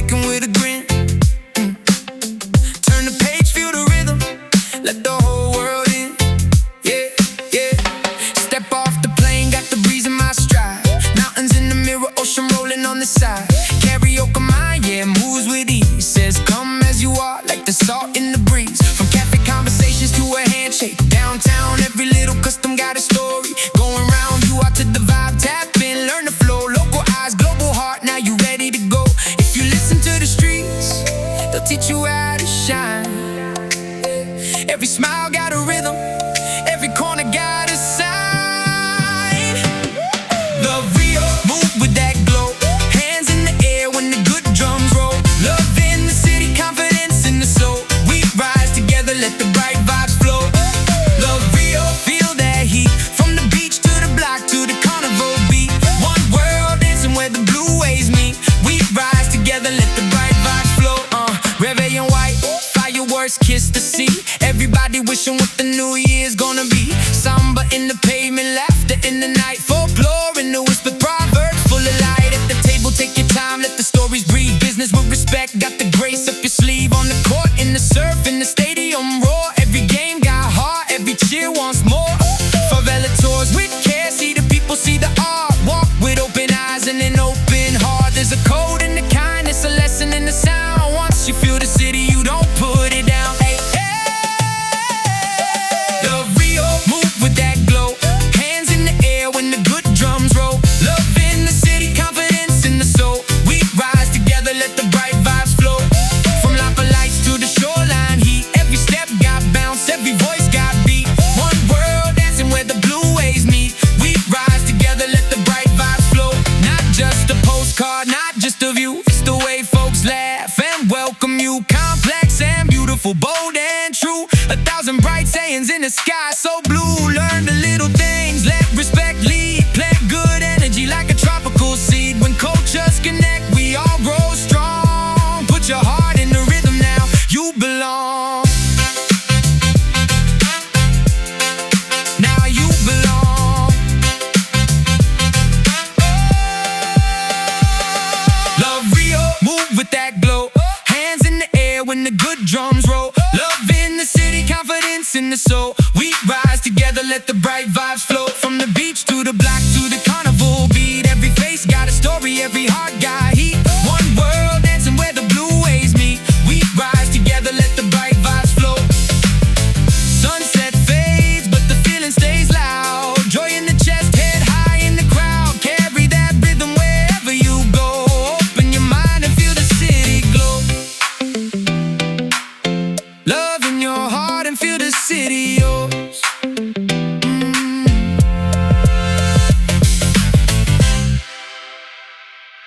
waking with a grin. Turn the page, feel the rhythm, let the whole world in. Yeah, yeah. Step off the plane, got the breeze in my stride. Mountains in the mirror, ocean rolling on the side. Carioca mind, yeah, moves with ease. Says come as you are, like the salt in the breeze. From café conversations to a handshake. Downtown, every little custom got a story. Going round, you out to the vibe, tap in, learn the flow. Local eyes, global heart, now you ready to go. If you listen to the streets, they'll teach you how to shine. Every smile got a rhythm, every corner got a sign. Love Rio, move with that glow. Hands in the air when the good drums roll. Love in the city, confidence in the soul. We rise together, let the bright vibes flow. Love Rio, feel that heat. From the beach to the block to the carnival beat. One world dancing where the blue waves meet. We rise together, let the bright vibes flow. Reveille white, fireworks kiss the sea. Everybody wishing what the new year's gonna be. Samba in the pavement, laughter in the night. Folklore in the whispered proverbs, full of light. At the table, take your time, let the stories breathe. Business with respect, got the grace up your sleeve. On the court, in the surf, in the stadium roar. Every game got heart, every cheer wants more. Favela tours with care, see the people, see the art. Walk with open eyes and an open heart. There's a code in the kindness, a lesson in the sound. Once you feel the city, you don't put it down. Hey, Love Rio, move with that glow. Hands in the air when the good drums roll. Love in the city, confidence in the soul. We rise together, let the bright vibes flow. From lava lights to the shoreline heat. Every step got bounce, every voice got beat. One world dancing where the blue waves meet. We rise together, let the bright vibes flow. Not just a postcard, not just a view. It's the way folks laugh and welcome you. Complex and beautiful, bold and true. 1,000 bright sayings in the sky so blue. Learn the little things, let respect lead. Plant good energy like a tropical seed. When cultures connect, we all grow strong. Put your heart in the rhythm now, you belong. Now you belong. Love Rio, move with that glow. Hands in the air when the good drums roll. Love in the city, confidence in the soul. We rise together, let the bright vibes flow. From the beach to the block to the carnival beat. Every face got a story, every heart got heat. One world dancing where the blue waves meet. We rise together, let the bright vibes flow. Sunset fades, but the feeling stays loud. Joy in the chest, head high in the crowd. Carry that rhythm wherever you go. Open your mind and feel the city glow. Love in your heart and feel the city yours.